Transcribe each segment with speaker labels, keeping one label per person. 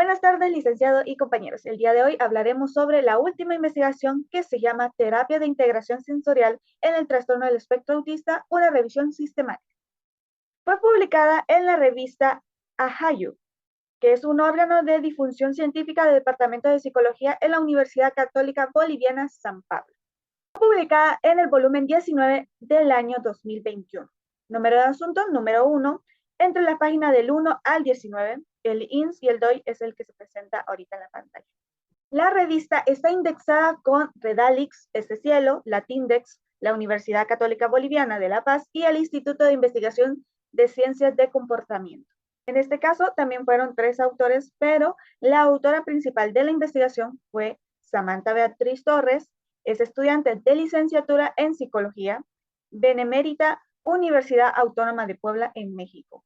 Speaker 1: Buenas tardes, licenciado y compañeros. El día de hoy hablaremos sobre la última investigación que se llama Terapia de Integración Sensorial en el Trastorno del Espectro Autista, una revisión sistemática. Fue publicada en la revista AHAYU, que es un órgano de difusión científica del Departamento de Psicología en la Universidad Católica Boliviana San Pablo. Fue publicada en el volumen 19 del año 2021. Número de asunto, número 1, entre la página del 1 al 19, el INS y el DOI es el que se presenta ahorita en la pantalla. La revista está indexada con Redalix, Cielo, Latindex, la Universidad Católica Boliviana de La Paz y el Instituto de Investigación de Ciencias de Comportamiento. En este caso también fueron 3 autores, pero la autora principal de la investigación fue Samantha Beatriz Torres, es estudiante de licenciatura en Psicología, Benemérita Universidad Autónoma de Puebla en México.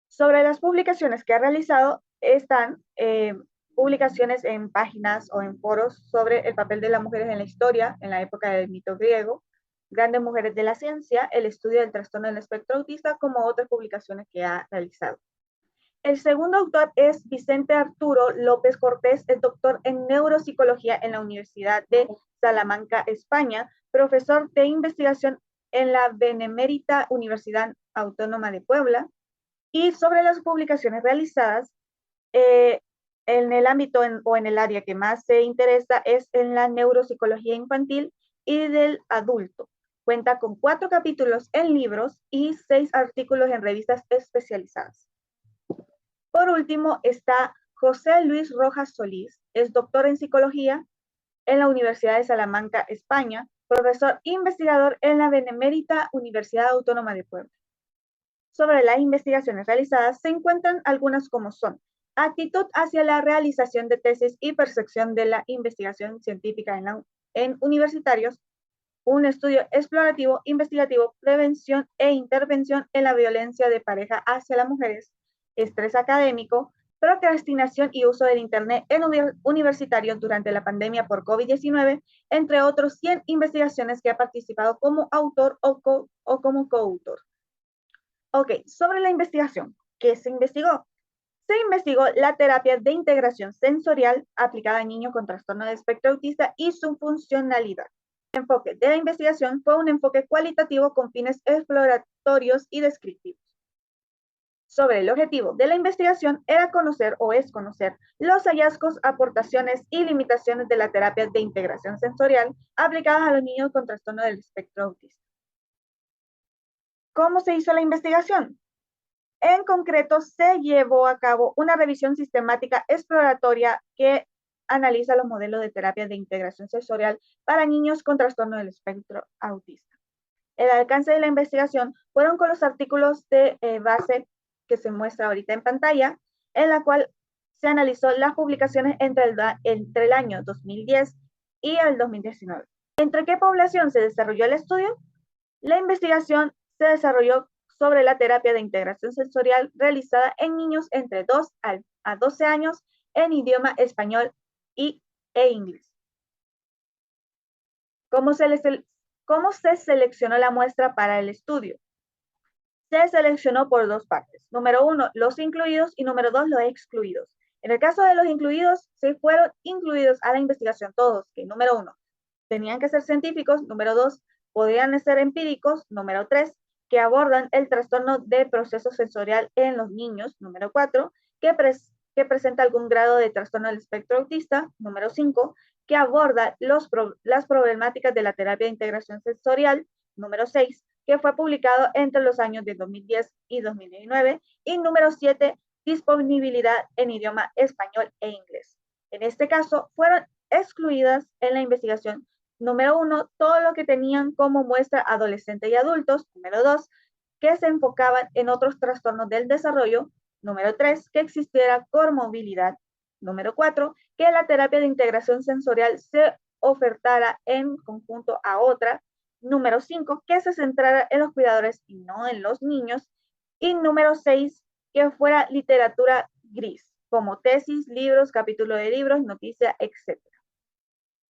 Speaker 1: Sobre las publicaciones que ha realizado están publicaciones en páginas o en foros sobre el papel de las mujeres en la historia en la época del mito griego, Grandes Mujeres de la Ciencia, el estudio del trastorno del espectro autista, como otras publicaciones que ha realizado. El segundo autor es Vicente Arturo López Cortés, es doctor en neuropsicología en la Universidad de Salamanca, España, profesor de investigación en la Benemérita Universidad Autónoma de Puebla. Y sobre las publicaciones realizadas, en el ámbito o en el área que más se interesa es en la neuropsicología infantil y del adulto. Cuenta con 4 capítulos en libros y 6 artículos en revistas especializadas. Por último está José Luis Rojas Solís, es doctor en psicología en la Universidad de Salamanca, España, profesor investigador en la Benemérita Universidad Autónoma de Puebla. Sobre las investigaciones realizadas se encuentran algunas como son: actitud hacia la realización de tesis y percepción de la investigación científica en universitarios, un estudio explorativo, investigativo, prevención e intervención en la violencia de pareja hacia las mujeres, estrés académico, procrastinación y uso del Internet en universitarios durante la pandemia por COVID-19, entre otros 100 investigaciones que ha participado como autor o como coautor. Ok, sobre la investigación, ¿qué se investigó? Se investigó la terapia de integración sensorial aplicada a niños con trastorno de espectro autista y su funcionalidad. El enfoque de la investigación fue un enfoque cualitativo con fines exploratorios y descriptivos. Sobre el objetivo de la investigación era conocer o es conocer los hallazgos, aportaciones y limitaciones de la terapia de integración sensorial aplicadas a los niños con trastorno del espectro autista. ¿Cómo se hizo la investigación? En concreto, se llevó a cabo una revisión sistemática exploratoria que analiza los modelos de terapia de integración sensorial para niños con trastorno del espectro autista. El alcance de la investigación fueron con los artículos de base que se muestra ahorita en pantalla, en la cual se analizó las publicaciones entre el año 2010 y el 2019. ¿Entre qué población se desarrolló el estudio? La investigación se desarrolló sobre la terapia de integración sensorial realizada en niños entre 2 a 12 años en idioma español e inglés. ¿Cómo se seleccionó la muestra para el estudio? Se seleccionó por 2 partes. Número 1, los incluidos y número 2, los excluidos. En el caso de los incluidos, se fueron incluidos a la investigación todos, que número 1, tenían que ser científicos, número 2, podían ser empíricos, número 3, que abordan el trastorno de proceso sensorial en los niños, número 4, que presenta algún grado de trastorno del espectro autista, número 5, que aborda las problemáticas de la terapia de integración sensorial, número 6, que fue publicado entre los años de 2010 y 2019, y número 7, disponibilidad en idioma español e inglés. En este caso, fueron excluidas en la investigación, número 1, todo lo que tenían como muestra adolescentes y adultos, número 2, que se enfocaban en otros trastornos del desarrollo, número 3, que existiera comorbilidad, número 4, que la terapia de integración sensorial se ofertara en conjunto a otra, número 5, que se centrara en los cuidadores y no en los niños, y número 6, que fuera literatura gris, como tesis, libros, capítulo de libros, noticias, etc.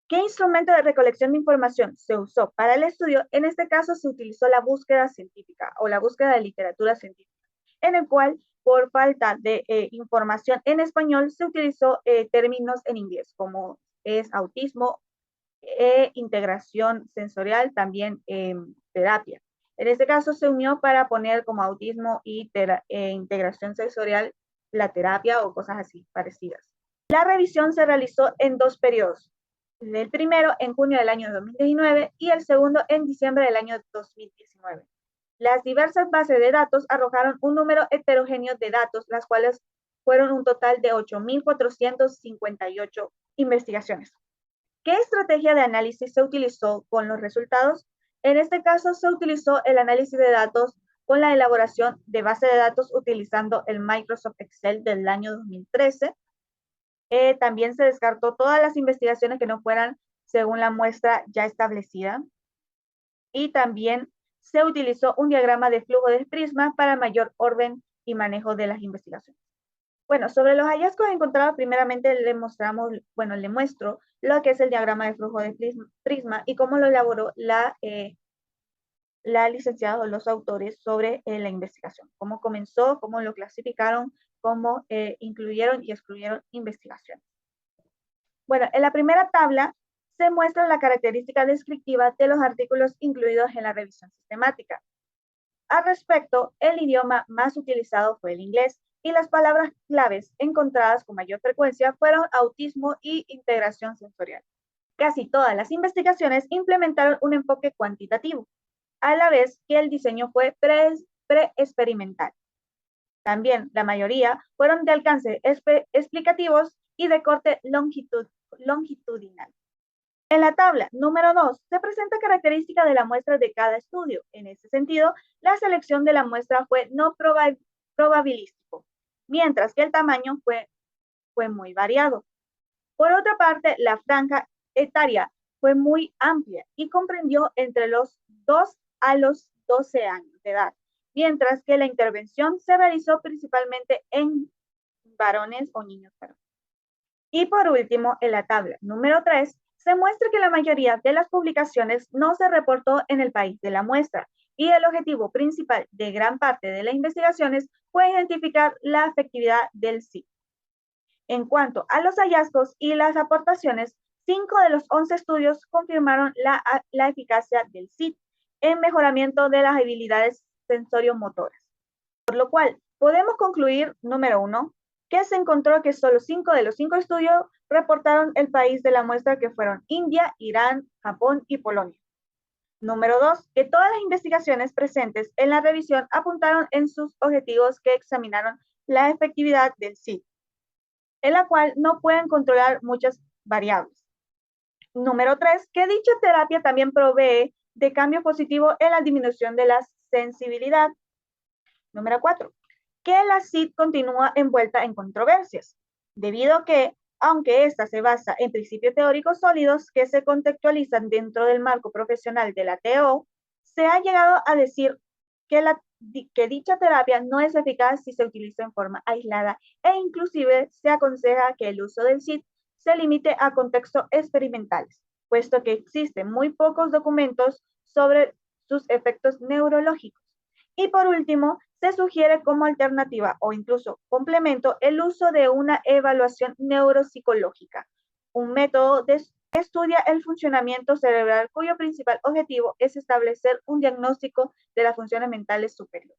Speaker 1: ¿Qué instrumento de recolección de información se usó para el estudio? En este caso se utilizó la búsqueda científica o la búsqueda de literatura científica, en el cual por falta de información en español, se utilizó términos en inglés, como es autismo, integración sensorial, también terapia. En este caso se unió para poner como autismo y integración sensorial la terapia o cosas así parecidas. La revisión se realizó en 2 periodos. El primero en junio del año 2019 y el segundo en diciembre del año 2019. Las diversas bases de datos arrojaron un número heterogéneo de datos, las cuales fueron un total de 8.458 investigaciones. ¿Qué estrategia de análisis se utilizó con los resultados? En este caso, se utilizó el análisis de datos con la elaboración de base de datos utilizando el Microsoft Excel del año 2013. También se descartó todas las investigaciones que no fueran según la muestra ya establecida. Y también se utilizó un diagrama de flujo de Prisma para mayor orden y manejo de las investigaciones. Bueno, sobre los hallazgos encontrados, primeramente le muestro lo que es el diagrama de flujo de Prisma y cómo lo elaboró la licenciada o los autores sobre la investigación. Cómo comenzó, cómo lo clasificaron, cómo incluyeron y excluyeron investigaciones. Bueno, en la primera tabla se muestra la característica descriptiva de los artículos incluidos en la revisión sistemática. Al respecto, el idioma más utilizado fue el inglés y las palabras claves encontradas con mayor frecuencia fueron autismo y integración sensorial. Casi todas las investigaciones implementaron un enfoque cuantitativo, a la vez que el diseño fue pre-experimental. También la mayoría fueron de alcance explicativos y de corte longitudinal. En la tabla número 2 se presenta característica de la muestra de cada estudio. En ese sentido, la selección de la muestra fue no probabilístico, mientras que el tamaño fue muy variado. Por otra parte, la franja etaria fue muy amplia y comprendió entre los 2 a los 12 años de edad, mientras que la intervención se realizó principalmente en varones o niños. Y por último, en la tabla número 3, se muestra que la mayoría de las publicaciones no se reportó en el país de la muestra y el objetivo principal de gran parte de las investigaciones fue identificar la efectividad del SID. En cuanto a los hallazgos y las aportaciones, 5 de los 11 estudios confirmaron la eficacia del SID en mejoramiento de las habilidades sensoriomotoras. Por lo cual, podemos concluir, número 1, que se encontró que solo 5 de los 5 estudios reportaron el país de la muestra, que fueron India, Irán, Japón y Polonia. Número 2, que todas las investigaciones presentes en la revisión apuntaron en sus objetivos que examinaron la efectividad del SID, en la cual no pueden controlar muchas variables. Número 3, que dicha terapia también provee de cambio positivo en la disminución de la sensibilidad. Número 4, que la CID continúa envuelta en controversias, debido a que, aunque esta se basa en principios teóricos sólidos que se contextualizan dentro del marco profesional de la TO, se ha llegado a decir que dicha terapia no es eficaz si se utiliza en forma aislada e inclusive se aconseja que el uso del CID se limite a contextos experimentales, puesto que existen muy pocos documentos sobre sus efectos neurológicos. Y por último, se sugiere como alternativa o incluso complemento el uso de una evaluación neuropsicológica, un método que estudia el funcionamiento cerebral cuyo principal objetivo es establecer un diagnóstico de las funciones mentales superiores.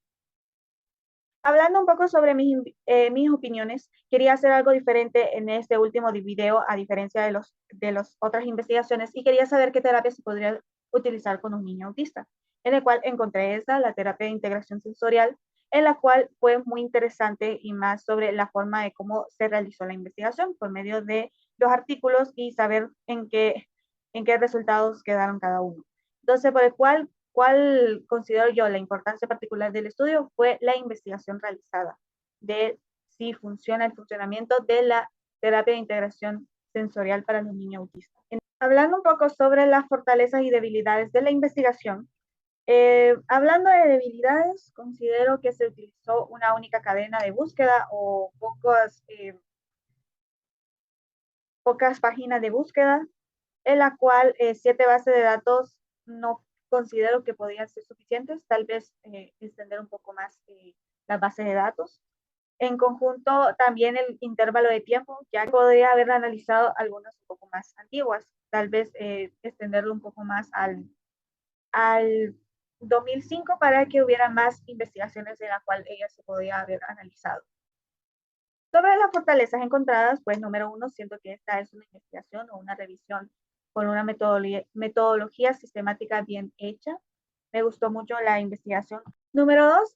Speaker 1: Hablando un poco sobre mis opiniones, quería hacer algo diferente en este último video, a diferencia de las otras investigaciones, y quería saber qué terapia se podría utilizar con un niño autista, en el cual encontré la terapia de integración sensorial, en la cual fue muy interesante y más sobre la forma de cómo se realizó la investigación por medio de los artículos y saber en qué resultados quedaron cada uno. Entonces, por el cual considero yo la importancia particular del estudio fue la investigación realizada de si funciona el funcionamiento de la terapia de integración sensorial para los niños autistas. Hablando un poco sobre las fortalezas y debilidades de la investigación, hablando de debilidades, considero que se utilizó una única cadena de búsqueda o pocas páginas de búsqueda, en la cual 7 bases de datos no considero que podrían ser suficientes, tal vez extender un poco más las bases de datos. En conjunto, también el intervalo de tiempo, ya podría haber analizado algunas un poco más antiguas, tal vez extenderlo un poco más al 2005 para que hubiera más investigaciones de la cual ella se podía haber analizado. Sobre las fortalezas encontradas, pues número uno, siento que esta es una investigación o una revisión con una metodología sistemática bien hecha. Me gustó mucho la investigación. Número dos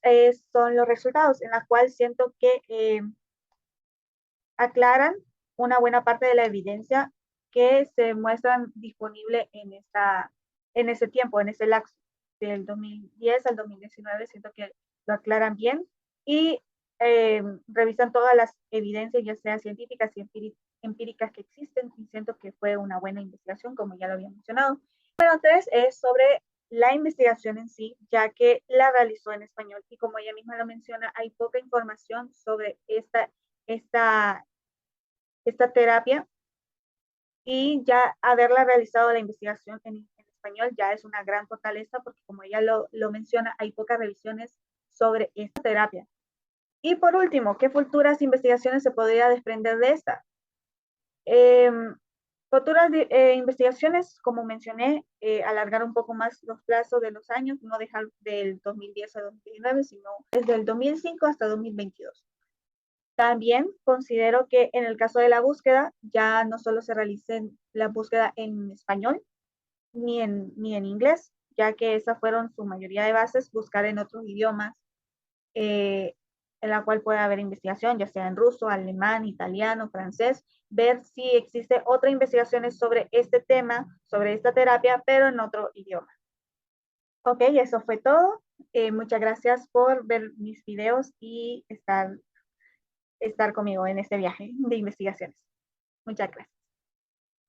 Speaker 1: son los resultados, en la cual siento que aclaran una buena parte de la evidencia que se muestran disponible en ese tiempo, en ese lapso del 2010 al 2019. Siento que lo aclaran bien y revisan todas las evidencias, ya sea científicas y empíricas que existen, y siento que fue una buena investigación, como ya lo había mencionado. Número tres es sobre la investigación en sí, ya que la realizó en español y como ella misma lo menciona, hay poca información sobre esta, esta terapia, y ya haberla realizado la investigación en español ya es una gran fortaleza porque como ella lo menciona, hay pocas revisiones sobre esta terapia. Y por último, ¿qué futuras investigaciones se podría desprender de esta? Eh, futuras investigaciones, como mencioné, alargar un poco más los plazos de los años, no dejar del 2010 a 2019, sino desde el 2005 hasta 2022. También considero que en el caso de la búsqueda, ya no solo se realice la búsqueda en español ni en inglés, ya que esas fueron su mayoría de bases, buscar en otros idiomas, eh, en la cual puede haber investigación, ya sea en ruso, alemán, italiano, francés, ver si existe otra investigaciones sobre este tema, sobre esta terapia, pero en otro idioma. Ok, eso fue todo. Muchas gracias por ver mis videos y estar conmigo en este viaje de investigaciones. Muchas gracias.